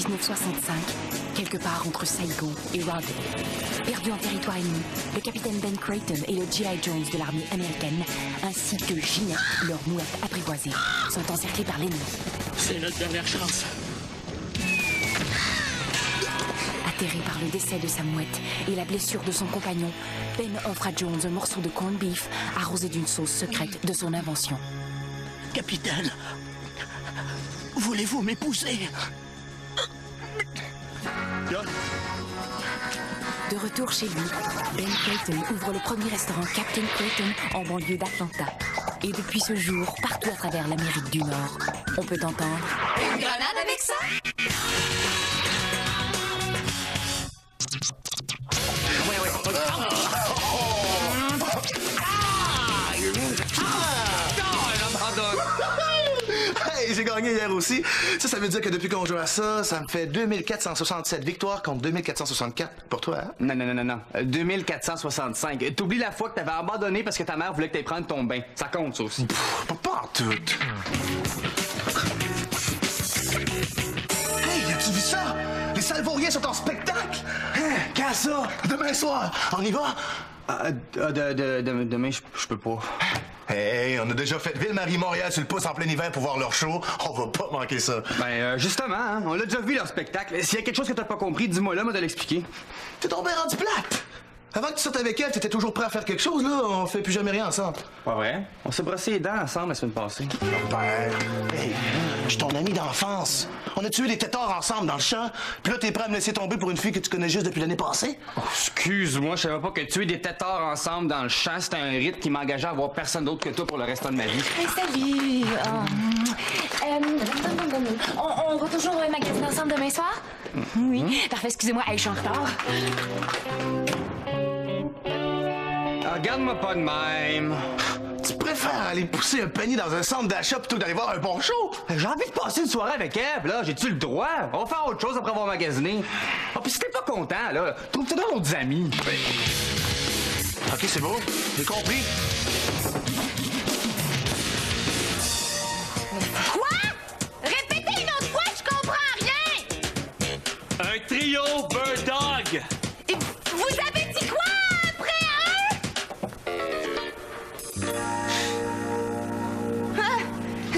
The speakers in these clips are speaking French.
1965, quelque part entre Saigon et Raleigh. Perdu en territoire ennemi, le capitaine Ben Creighton et le G.I. Jones de l'armée américaine, ainsi que Ginette, leur mouette apprivoisée, sont encerclés par l'ennemi. C'est notre dernière chance. Atterré par le décès de sa mouette et la blessure de son compagnon, Ben offre à Jones un morceau de corned beef arrosé d'une sauce secrète de son invention. Capitaine, voulez-vous m'épouser? De retour chez lui, Ben Creighton ouvre le premier restaurant Captain Creighton en banlieue d'Atlanta. Et depuis ce jour, partout à travers l'Amérique du Nord, on peut entendre... Une grenade avec ça? Hey, j'ai gagné hier aussi. Ça veut dire que depuis qu'on joue à ça, ça me fait 2467 victoires contre 2464 pour toi, hein? Non. 2465. T'oublies la fois que t'avais abandonné parce que ta mère voulait que t'ailles prendre ton bain. Ça compte, ça aussi. Pas en tout. Hey, as-tu vu ça? Les Salvauriens sont en spectacle! Hein? Quand ça? Demain soir. On y va? Demain, je peux pas. Hey, on a déjà fait Ville-Marie-Montréal sur le pouce en plein hiver pour voir leur show. On va pas manquer ça. Justement, hein, on l'a déjà vu leur spectacle. S'il y a quelque chose que t'as pas compris, dis-moi là, moi de l'expliquer. T'es tombé rendu plate! Avant que tu sortes avec elle, t'étais toujours prêt à faire quelque chose, là. On fait plus jamais rien ensemble. Pas vrai? On s'est brossé les dents ensemble la semaine passée. Ben, hey, je suis ton ami d'enfance. On a tué des têtards ensemble dans le champ. Puis là, t'es prêt à me laisser tomber pour une fille que tu connais juste depuis l'année passée? Oh, excuse-moi, je savais pas que tuer des têtards ensemble dans le champ, c'était un rite qui m'engageait à voir personne d'autre que toi pour le restant de ma vie. Hey, salut! On va toujours magasiner ensemble demain soir? Oui. Parfait, excusez-moi, hey, je suis en retard. Regarde-moi pas de même. Tu préfères aller pousser un panier dans un centre d'achat plutôt que d'aller voir un bon show? J'ai envie de passer une soirée avec Eve, là. J'ai-tu le droit? On va faire autre chose après avoir magasiné. Oh, puis si t'es pas content, là, trouve-toi d'autres amis. OK, c'est beau. J'ai compris. Quoi? Répétez une autre fois, je comprends rien! Un trio Bird Dog! Vous avez dit quoi après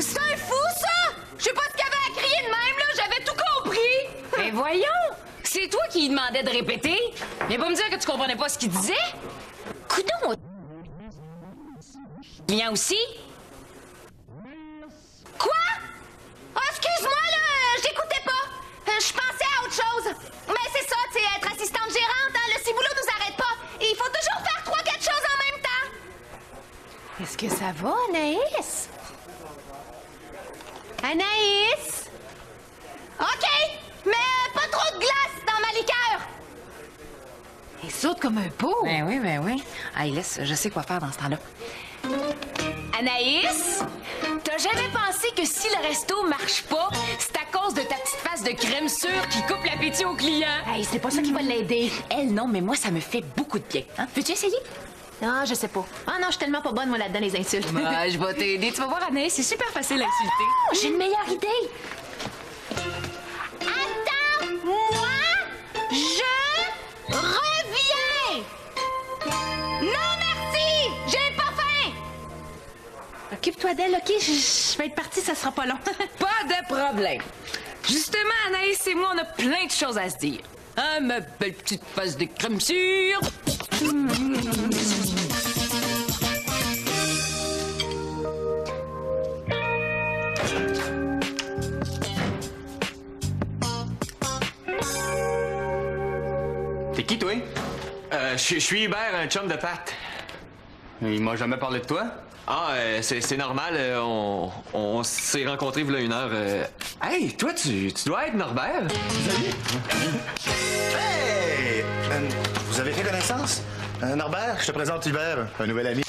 c'est un fou, ça! Je sais pas ce qu'il y avait à crier de même, là, j'avais tout compris! Mais voyons! C'est toi qui lui demandais de répéter? Mais pas me dire que tu comprenais pas ce qu'il disait? Coudon! Client aussi? Quoi? Oh, excuse-moi, là, j'écoutais pas. Je pensais à autre chose. Mais c'est ça, tu sais, être assistante gérante, hein, le ciboulot nous arrête pas. Il faut toujours faire 3-4 choses en même temps. Est-ce que ça va, Anaïs? Anaïs? OK, mais pas trop de glace dans ma liqueur. Elle saute comme un pot! Ben oui. Hey, laisse, je sais quoi faire dans ce temps-là. Anaïs? T'as jamais pensé que si le resto marche pas, c'est à cause de ta petite face de crème sûre qui coupe l'appétit aux clients? Hey, c'est pas ça qui va l'aider. Elle, non, mais moi, ça me fait beaucoup de bien. Hein? Veux-tu essayer? Ah, je sais pas. Ah non, je suis tellement pas bonne, moi, là-dedans, les insultes. Je vais t'aider. Tu vas voir, Anaïs, c'est super facile à insulter. Oh, j'ai une meilleure idée. Attends, moi, je reviens. Non, merci, j'ai pas faim. Occupe-toi d'elle, OK? Je vais être partie, ça sera pas long. Pas de problème. Justement, Anaïs et moi, on a plein de choses à se dire. Hein, ma belle petite face de crème sûre. T'es qui, toi? Je suis Hubert, un chum de Pat. Il m'a jamais parlé de toi? Ah, c'est normal. On s'est rencontrés il y a 1 heure. Hey, toi, tu dois être Norbert? Hey! Vous avez fait connaissance? Norbert, je te présente Hubert, un nouvel ami.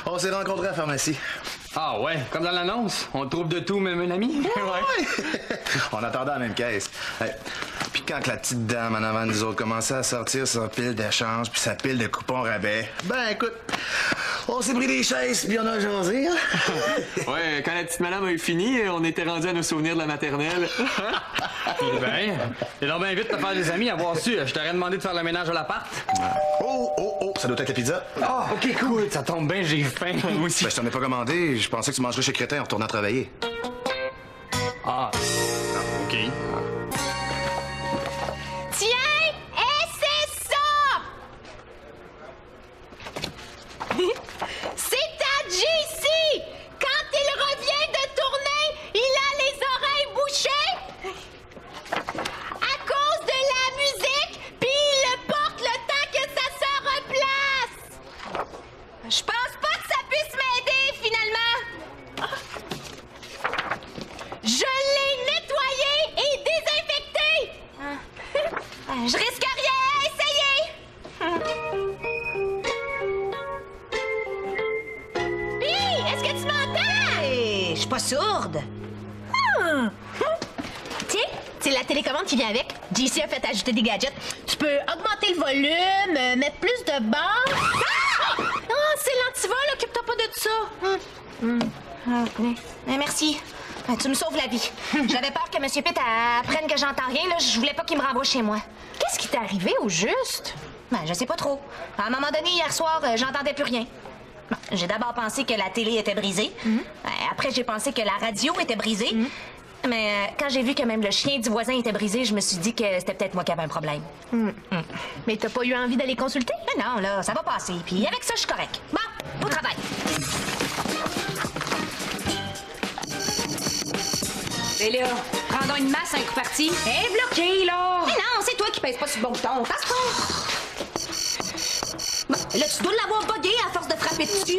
On s'est rencontrés à la pharmacie. Ah ouais, comme dans l'annonce. On trouve de tout, même un ami. Ouais. On attendait à la même caisse. Hey, Puis quand la petite dame en avant de nous autres commençait à sortir sa pile d'échange puis sa pile de coupons rabais, ben écoute, on s'est pris des chaises puis on a jasé, hein? Ouais, quand la petite madame a eu fini, on était rendu à nos souvenirs de la maternelle. Eh ben, t'es donc bien vite de te faire des amis, avoir su. Je t'aurais demandé de faire le ménage à l'appart. Oh, ça doit être la pizza. Ah, OK, cool. Ça tombe bien, j'ai faim. Moi aussi. Ben, je t'en ai pas commandé. Je pensais que tu mangerais chez Crétin en retournant travailler. Ah, OK. Tiens, et c'est ça! C'est à JC! Quand il revient de tourner, il a les oreilles bouchées à cause de la musique, puis il le porte le temps que ça se replace. Je pense pas que ça puisse m'aider, finalement. Je l'ai nettoyé et désinfecté. Je risque rien à essayer. Puis, est-ce que tu m'entends? Je suis pas sourde. Tiens, c'est la télécommande qui vient avec. JC a fait ajouter des gadgets. Tu peux augmenter le volume, mettre plus de bandes. Ah! Ah, c'est l'antivol, occupe-toi pas de ça. Merci. Tu me sauves la vie. J'avais peur que M. Pitt apprenne que j'entends rien. Là. Je voulais pas qu'il me renvoie chez moi. Qu'est-ce qui t'est arrivé au juste? Ben, je sais pas trop. À un moment donné, hier soir, j'entendais plus rien. Bon, j'ai d'abord pensé que la télé était brisée. Après, j'ai pensé que la radio était brisée. Mais quand j'ai vu que même le chien du voisin était brisé, je me suis dit que c'était peut-être moi qui avais un problème. Mais t'as pas eu envie d'aller consulter? Mais non, là, ça va passer. Puis avec ça, je suis correct. Bon, au travail. Et là, prendons une masse, un coup parti. Hé, bloqué, là! Mais non, c'est toi qui pèses pas sur le bon bouton. Passe-toi! Bon, là, tu dois l'avoir bugué à force de frapper dessus.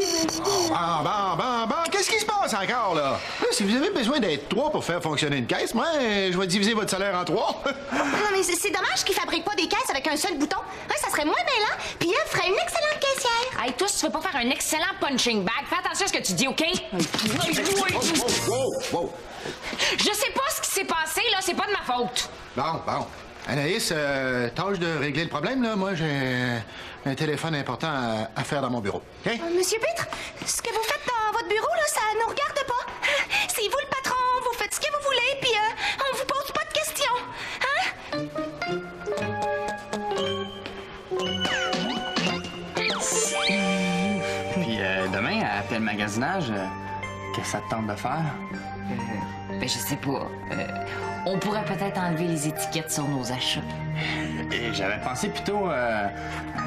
Bon, qu'est-ce qui se passe encore, là? Là, si vous avez besoin d'être 3 pour faire fonctionner une caisse, moi, je vais diviser votre salaire en 3. Non, mais c'est dommage qu'ils fabriquent pas des caisses avec un seul bouton. Ouais, ça serait moins mêlant, puis elle ferait une excellente caissière. Hey, toi, si tu veux pas faire un excellent punching bag, fais attention à ce que tu dis, OK? Wow. Je sais pas ce qui s'est passé, là, c'est pas de ma faute. Bon. Anaïs, tâche de régler le problème, là. Moi, j'ai un téléphone important à faire dans mon bureau. OK? Monsieur Pitre, ce que vous faites dans votre bureau, là, ça nous regarde pas. C'est vous le patron, vous faites ce que vous voulez, puis on vous pose pas de questions. Puis demain, après le magasinage, qu'est-ce que ça te tente de faire? Ben, je sais pas. On pourrait peut-être enlever les étiquettes sur nos achats. Et j'avais pensé plutôt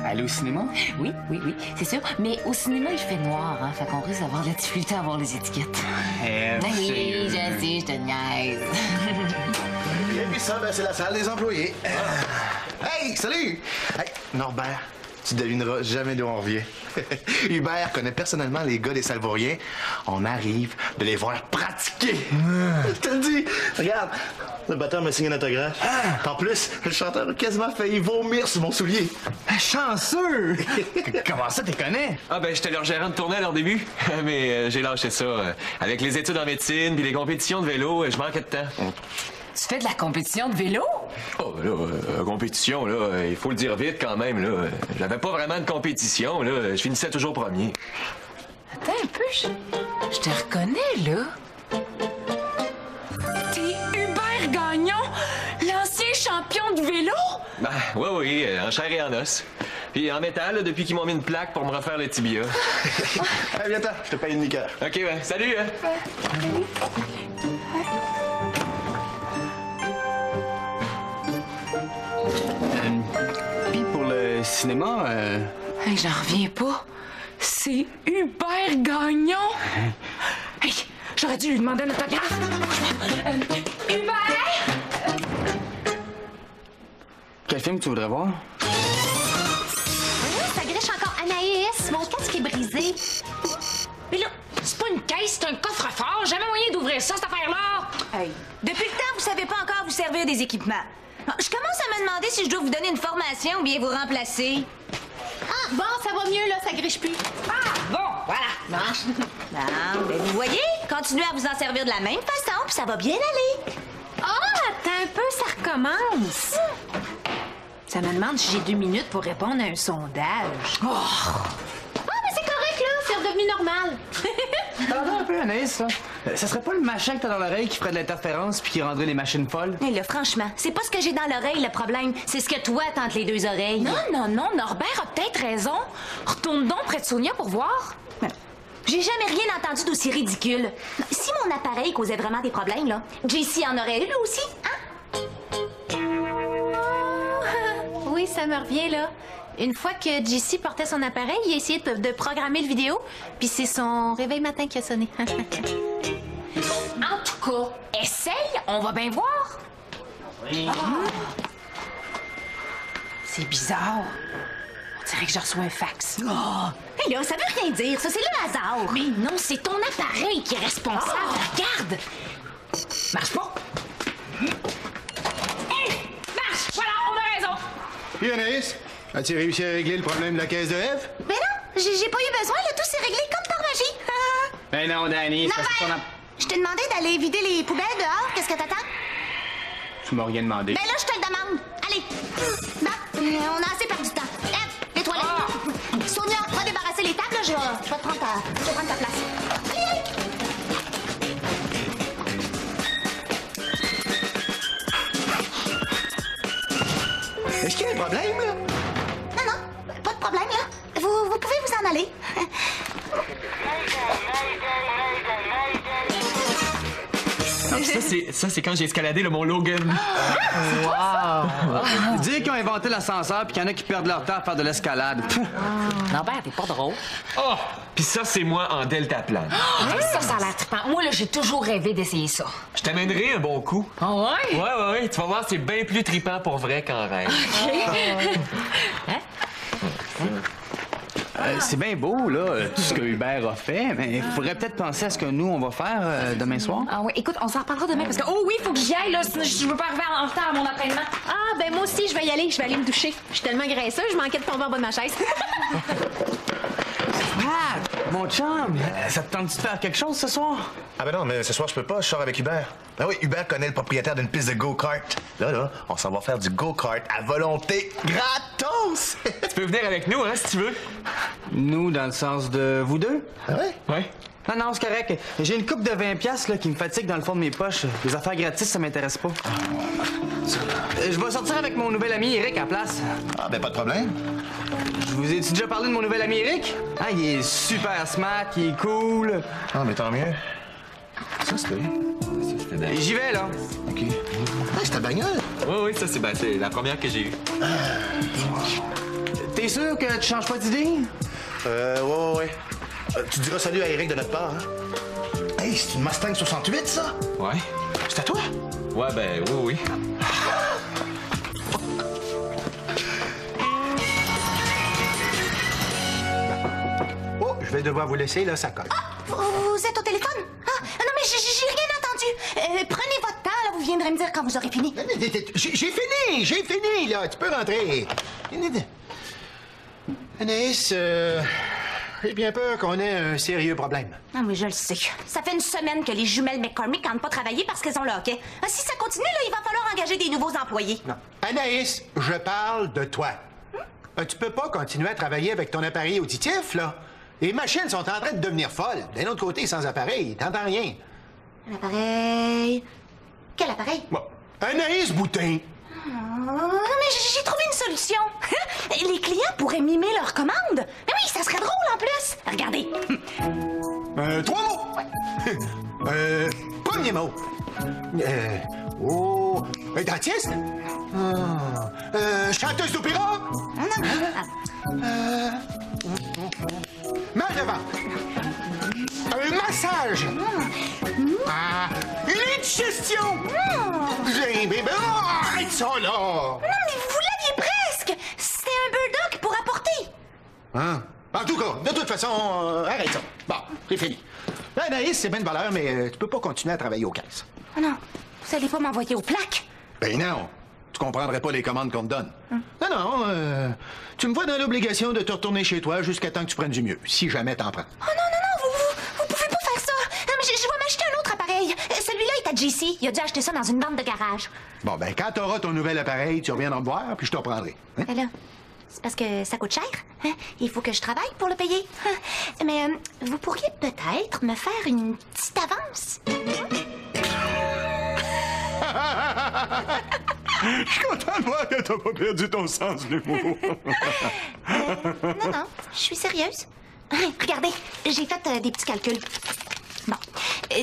aller au cinéma. Oui, c'est sûr. Mais au cinéma, il fait noir, hein. Fait qu'on risque d'avoir de la difficulté à voir les étiquettes. Oui, je sais, je te niaise. Et puis ça, ben, c'est la salle des employés. Hey, salut! Hey, Norbert, tu devineras jamais d'où on revient. Hubert connaît personnellement les gars des Salvauriens. On arrive de les voir pratiquer. Je te le dis. Regarde, le batteur m'a signé un autographe. En plus, le chanteur a quasiment failli vomir sur mon soulier. Chanceux! Comment ça, t'es connais? Ah ben, j'étais leur gérant de tournée à leur début. Mais j'ai lâché ça. Avec les études en médecine puis les compétitions de vélo, je manquais de temps. Tu fais de la compétition de vélo? Oh, ben là, compétition, là, il faut le dire vite quand même, là. J'avais pas vraiment de compétition, là. Je finissais toujours premier. Attends un peu, je te reconnais, là. T'es Hubert Gagnon, l'ancien champion de vélo? Ben, oui, en chair et en os. Puis en métal, là, depuis qu'ils m'ont mis une plaque pour me refaire le tibia. Hey, viens-t'en, je te paye une liqueur. OK, ben, salut, hein? Puis pour le cinéma, Hey, j'en reviens pas. C'est Hubert Gagnon. Hey, j'aurais dû lui demander un autographe. Hubert! quel film tu voudrais voir? Ça griche encore. Anaïs, mon casque est brisé. Mais là, c'est pas une caisse, c'est un coffre-fort. Jamais moyen d'ouvrir ça, cette affaire-là. Hey, depuis le temps, vous savez pas encore vous servir des équipements. Je commence à me demander si je dois vous donner une formation ou bien vous remplacer. Ah, bon, ça va mieux, là, ça griche plus. Ah, bon, voilà. Marche. Ben, vous voyez, continuez à vous en servir de la même façon, puis ça va bien aller. Ah, attends un peu, ça recommence. commence. Ça me demande si j'ai 2 minutes pour répondre à un sondage. Oh! Ah, mais c'est correct, là. C'est redevenu normal. Attends un peu, Anaïs, là. Ça serait pas le machin que t'as dans l'oreille qui ferait de l'interférence puis qui rendrait les machines folles? Hé, là, franchement, c'est pas ce que j'ai dans l'oreille, le problème. C'est ce que toi t'as entre les deux oreilles. Non, Norbert a peut-être raison. Retourne donc près de Sonia pour voir. J'ai jamais rien entendu d'aussi ridicule. Si mon appareil causait vraiment des problèmes, là, JC en aurait eu, lui aussi, hein? Oui, ça me revient, là. Une fois que JC portait son appareil, il a essayé de programmer le vidéo, puis c'est son réveil matin qui a sonné. En tout cas, essaye, on va bien voir. C'est bizarre. On dirait que je reçois un fax. Hé, là, ça veut rien dire, ça, c'est le hasard. Mais non, c'est ton appareil qui est responsable. Regarde. Marche pas. Hey, marche. Voilà, on a raison. Puis Anaïs, as-tu réussi à régler le problème de la caisse de Eve? Ben non, j'ai pas eu besoin, là, tout s'est réglé comme par magie. Ben non, Danny, c'est parce que ton Norbert, je t'ai demandé d'aller vider les poubelles dehors, qu'est-ce que t'attends? Tu m'as rien demandé. Ben là, je te le demande. Allez. Bon, on a assez perdu de temps. Eve, les toilettes. Sonia, va débarrasser les tables, là, je vais prendre ta place. Allez, allez. Est-ce qu'il y a un problème, là? Non, pas de problème, là. Vous pouvez vous en aller. Ça, c'est quand j'ai escaladé le mont Logan. Dire qu'ils ont inventé l'ascenseur puis qu'il y en a qui perdent leur temps à faire de l'escalade. Norbert, t'es pas drôle. Oh! Puis ça, c'est moi en deltaplane. Ça a l'air trippant. Moi, là, j'ai toujours rêvé d'essayer ça. Je t'amènerai un bon coup. Ah ouais? Ouais. Tu vas voir, c'est bien plus trippant pour vrai qu'en rêve. C'est bien beau, là, tout ce que Hubert a fait, mais il faudrait peut-être penser à ce que nous, on va faire demain soir. Ah oui, écoute, on s'en reparlera demain parce que, oh oui, faut que j'y aille, là, sinon je veux pas arriver en retard à mon entraînement. Ah, ben moi aussi, je vais y aller. Je vais aller me doucher. Je suis tellement graisseuse, je manquais de tomber en bas de ma chaise. Ah, mon chum, ça te tente de faire quelque chose ce soir? Ah ben non, mais ce soir, je peux pas, je sors avec Hubert. Ah oui, Hubert connaît le propriétaire d'une piste de go-kart. Là, on s'en va faire du go-kart à volonté, gratos! Tu peux venir avec nous, hein, si tu veux. Nous, dans le sens de vous deux? Ah ouais? Ouais. Non, c'est correct. J'ai une coupe de 20$ là, qui me fatigue dans le fond de mes poches. Les affaires gratis, ça m'intéresse pas. Je vais sortir avec mon nouvel ami Eric à la place. Ah ben pas de problème. Je vous ai déjà parlé de mon nouvel ami Eric? Ah, il est super smart, il est cool. Ah, mais tant mieux. Ça, c'était... J'y vais, là. OK. Ah, c'est ta bagnole? Oui, ça, c'est la première que j'ai eue. T'es sûr que tu changes pas d'idée? Ouais. Tu diras salut à Eric de notre part, hein? Hey, c'est une Mustang 68, ça? Ouais. C'est à toi? Ouais, ben oui. Oh, je vais devoir vous laisser, là, ça colle. Vous êtes au téléphone? Ah, non, mais j'ai rien entendu. Prenez votre temps, là, vous viendrez me dire quand vous aurez fini. J'ai fini, là. Tu peux rentrer. Anaïs, j'ai bien peur qu'on ait un sérieux problème. Non, mais je le sais. Ça fait une semaine que les jumelles McCormick n'ont pas travaillé parce qu'elles ont le hockey. Ah, si ça continue, là, il va falloir engager des nouveaux employés. Non. Anaïs, je parle de toi. Tu peux pas continuer à travailler avec ton appareil auditif, là. Les machines sont en train de devenir folles. D'un autre côté, sans appareil, t'entends rien. Un appareil... Quel appareil? Bon. Anaïs Boutin. Oh, non, mais j'ai trouvé une solution. Les clients pourraient mimer leurs commandes. Mais oui, ça serait drôle en plus. Regardez. 3 mots. Premier mot. Dentiste. Chanteuse d'opéra. Mal de ventre. Un massage. Une indigestion. Arrête ça, là. Non, mais vous l'aviez presque. C'était un burdock pour apporter. Hein? En tout cas, de toute façon, arrête ça. Bon, c'est fini. Anaïs, c'est bien de valeur, mais tu peux pas continuer à travailler aux caisses. Oh non, vous allez pas m'envoyer aux plaques? Ben non. Tu comprendrais pas les commandes qu'on te donne. Non, tu me vois dans l'obligation de te retourner chez toi jusqu'à temps que tu prennes du mieux, si jamais t'en prends. Oh non, vous pouvez pas faire ça. Non, mais je vais m'acheter un autre appareil. Celui-là est à JC. Il a dû acheter ça dans une bande de garage. Bon, ben, quand t'auras ton nouvel appareil, tu reviendras me voir, puis je te reprendrai. Hein? Ben là, c'est parce que ça coûte cher. Hein? Il faut que je travaille pour le payer. Hein? Mais vous pourriez peut-être me faire une petite avance. Je suis content de voir que t'as pas perdu ton sens de l'humour. Non, je suis sérieuse. Regardez, j'ai fait des petits calculs. Bon,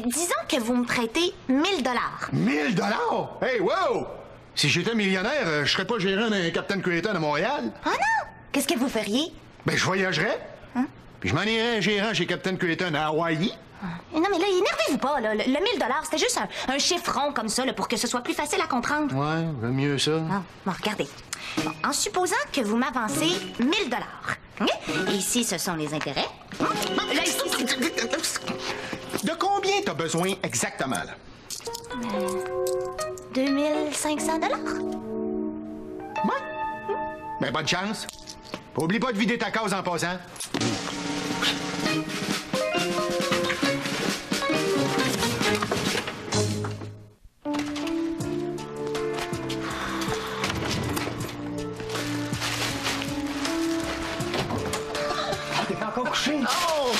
disons que vous me prêtez 1000 $. 1000 $? Hey, wow! Si j'étais millionnaire, je serais pas gérant d'un Captain Creighton à Montréal. Oh non! Qu'est-ce que vous feriez? Ben, je voyagerais. Hein? Puis je m'en irais gérant chez Captain Creighton à Hawaï. Non, mais là, énervez-vous pas, là. Le 1000 $, c'était juste un chiffre rond comme ça, là, pour que ce soit plus facile à comprendre. Ouais, vaut mieux ça. Bon, regardez. Bon, en supposant que vous m'avancez 1000 $. Hein? Et ici, ce sont les intérêts. Là, ici, c'est... De combien t'as besoin exactement, là? 2500 $. Ouais. Ben, bonne chance. Oublie pas de vider ta case en passant. T'es encore couché? Oh!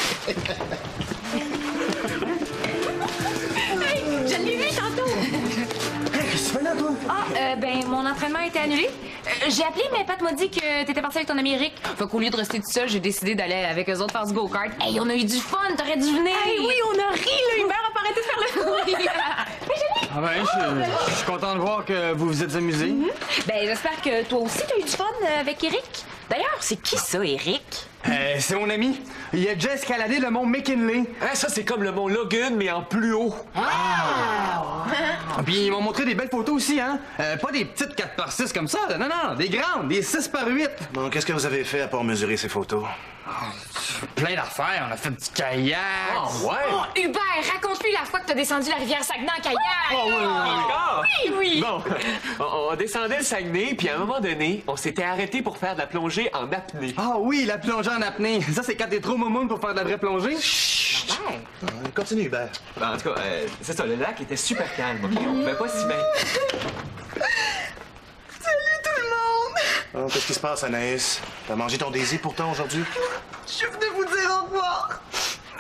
Hey, je l'ai vu tantôt! Qu'est-ce que tu fais là, toi? Ah, ben, mon entraînement a été annulé. J'ai appelé, mais Pat m'a dit que t'étais parti avec ton ami Eric. Fait qu'au lieu de rester tout seul, j'ai décidé d'aller avec eux autres faire du go-kart. Hey, on a eu du fun, t'aurais dû venir! Hey, oui, on a ri, là! Hubert a pas arrêté de faire le fou! Ah ben, je suis content de voir que vous vous êtes amusés. Ben, j'espère que toi aussi, t'as eu du fun avec Eric. D'ailleurs, c'est qui ça, Eric? C'est mon ami. Il a déjà escaladé le mont McKinley. Ah, ça, c'est comme le mont Logan, mais en plus haut. Puis ils m'ont montré des belles photos aussi, hein? Pas des petites 4x6 comme ça, là. Non, des grandes, des 6x8. Bon, qu'est-ce que vous avez fait à part mesurer ces photos? Plein d'affaires, on a fait du kayak. Oh, ouais! Oh, Hubert, raconte-lui la fois que t'as descendu la rivière Saguenay en kayak! Oh, oui. Encore? Oui! Bon, on descendait le Saguenay, puis à un moment donné, on s'était arrêté pour faire de la plongée en apnée. Ah oui, la plongée en apnée. Ça, c'est quand t'es trop moumoune pour faire de la vraie plongée. Continue, Hubert. Ben, en tout cas, c'est ça, le lac était super calme, OK? On pouvait pas s'y mettre. Oh, qu'est-ce qui se passe, Anaïs? T'as mangé ton désir pourtant aujourd'hui? Je venais vous dire au revoir.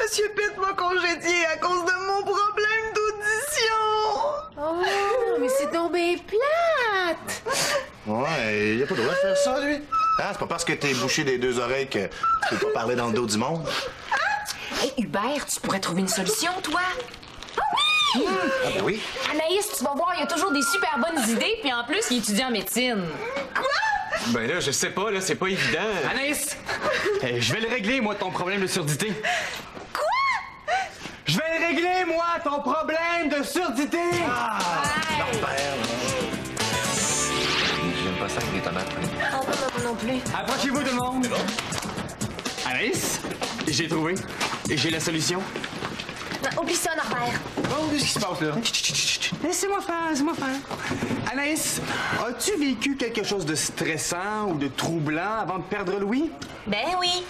Monsieur Pitt m'a congédié à cause de mon problème d'audition. Oh, mais c'est donc bien plate! Ouais, il a pas le droit de faire ça, lui. Hein, c'est pas parce que t'es bouché des deux oreilles que tu peux pas parler dans le dos du monde. Hey, Hubert, tu pourrais trouver une solution, toi? Ah ben oui. Anaïs, tu vas voir, il y a toujours des super bonnes idées, puis en plus, il étudie en médecine. Ben là, je sais pas, là, c'est pas évident. Anaïs, je vais le régler, moi, ton problème de surdité. Quoi? Je vais le régler, moi, ton problème de surdité. Norbert, j'aime pas ça avec les tomates. Oh, pas non plus. Approchez-vous, tout le monde. Anaïs, j'ai trouvé. J'ai la solution. Non, oublie ça, Norbert. Oh, qu'est-ce qui se passe, là? Laissez-moi faire. Anaïs, as-tu vécu quelque chose de stressant ou de troublant avant de perdre Louis? Ben oui.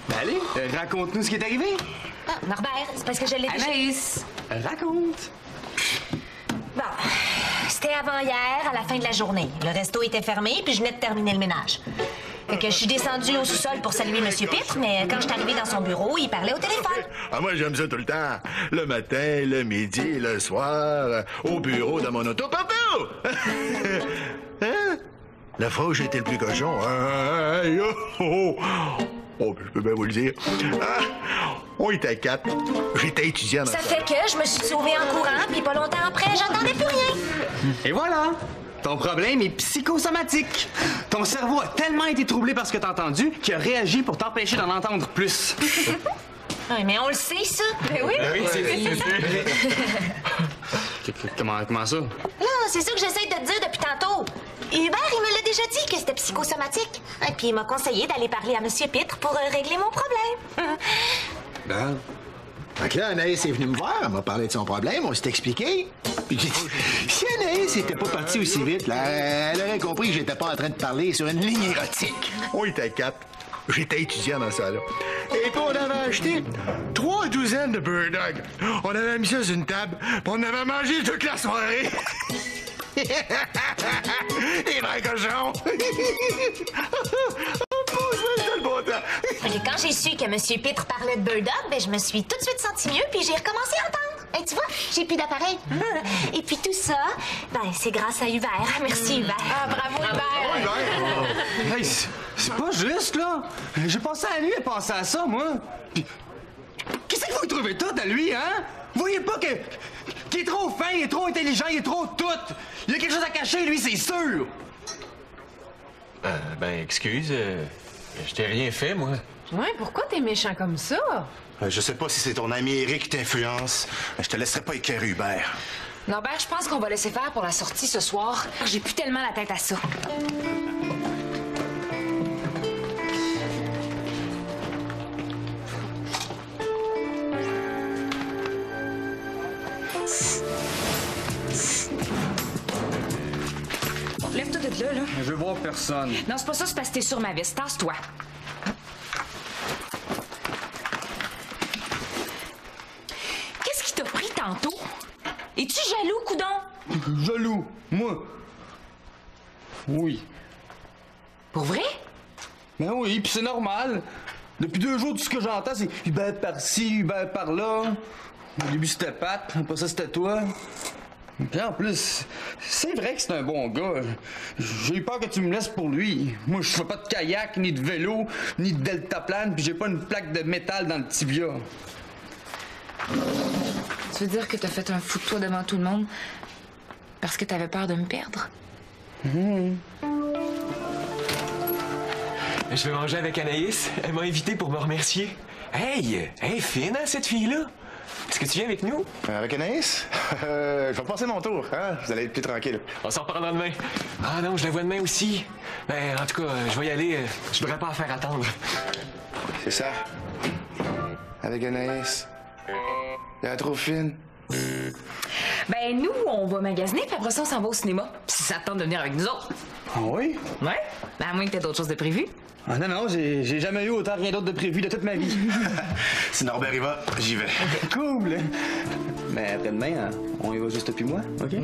Ben allez, raconte-nous ce qui est arrivé. Ah, Norbert, c'est parce que je l'ai déjà... Anaïs, raconte. Bon, c'était avant-hier, à la fin de la journée. Le resto était fermé, puis je venais de terminer le ménage. Fait que je suis descendue au sous-sol pour saluer M. Pitt, mais quand je suis arrivée dans son bureau, il parlait au téléphone. Ah, moi, j'aime ça tout le temps. Le matin, le midi, le soir, au bureau, dans mon auto, partout! Hein? La fois où j'ai été le plus cochon, oh, je peux bien vous le dire. Ah, on était 4. J'étais étudiant dans Ça le fait que je me suis sauvée en courant, puis pas longtemps après, j'entendais plus rien. Et voilà! Ton problème est psychosomatique. Ton cerveau a tellement été troublé par ce que t'as entendu qu'il a réagi pour t'empêcher d'en entendre plus. Oui, mais on le sait, ça. Ben oui. Oui, c'est Comment ça? Non, c'est ça que j'essaie de te dire depuis tantôt. Hubert, il me l'a déjà dit que c'était psychosomatique. Et puis il m'a conseillé d'aller parler à M. Pitre pour régler mon problème. Ben. Fait que là, Anaïs est venue me voir, elle m'a parlé de son problème, on s'est expliqué. Puis j'ai dit, si Anaïs était pas partie aussi vite, là, elle aurait compris que j'étais pas en train de parler sur une ligne érotique. On était 4. j'étais étudiant dans ça, là. Et puis, on avait acheté 3 douzaines de Bird Dog. On avait mis ça sur une table, puis on avait mangé toute la soirée. Les vrais cochons! Et quand j'ai su que M. Pitre parlait de Bird Dog, ben, je me suis tout de suite senti mieux, puis j'ai recommencé à entendre. Et tu vois, j'ai plus d'appareil. Et puis tout ça, ben, c'est grâce à Hubert. Merci, Hubert. Ah, bravo, Hubert! Hey, c'est pas juste, là. J'ai pensé à lui et pensé à ça, moi. Puis, qu'est-ce que vous trouvez tout à lui, hein? Vous voyez pas qu'il est trop fin, il est trop intelligent, il est trop tout. Il y a quelque chose à cacher, lui, c'est sûr. Excuse, je t'ai rien fait, moi. Ouais, pourquoi t'es méchant comme ça? Je sais pas si c'est ton ami Eric qui t'influence, mais je te laisserai pas écœurer Hubert. Norbert, je pense qu'on va laisser faire pour la sortie ce soir. J'ai plus tellement la tête à ça. Lève-toi de là, là. Je veux voir personne. Non, c'est pas ça, c'est parce que t'es sur ma veste. Tasse-toi. Qu'est-ce qui t'a pris tantôt? Es-tu jaloux, coudon? Jaloux? Moi? Oui. Pour vrai? Ben oui, puis c'est normal. Depuis 2 jours, tout ce que j'entends, c'est Hubert par-ci, Hubert par-là. Au début, c'était Pat, après ça, c'était toi. Puis en plus, c'est vrai que c'est un bon gars. J'ai eu peur que tu me laisses pour lui. Moi, je fais pas de kayak, ni de vélo, ni de deltaplane, puis j'ai pas une plaque de métal dans le tibia. Tu veux dire que t'as fait un fou de toi devant tout le monde parce que t'avais peur de me perdre? Je vais manger avec Anaïs. Elle m'a invité pour me remercier. Hey, fine, hein, cette fille-là? Est-ce que tu viens avec nous? Avec Anaïs? Je vais passer mon tour, hein? Vous allez être plus tranquille. On s'en reparlera demain. Ah non, je la vois demain aussi. Ben, en tout cas, je vais y aller. Je voudrais pas la faire attendre. C'est ça. Avec Anaïs. Elle est trop fine. Ben, nous, on va magasiner, puis après ça, on s'en va au cinéma. Puis si ça te tente de venir avec nous autres. Ah oui? Ouais? Ben, à moins que t'aies d'autres choses de prévues. Ah non, j'ai jamais eu autant rien d'autre de prévu de toute ma vie. Si Norbert y va, j'y vais. Cool! Mais après-demain, on y va juste puis moi, OK?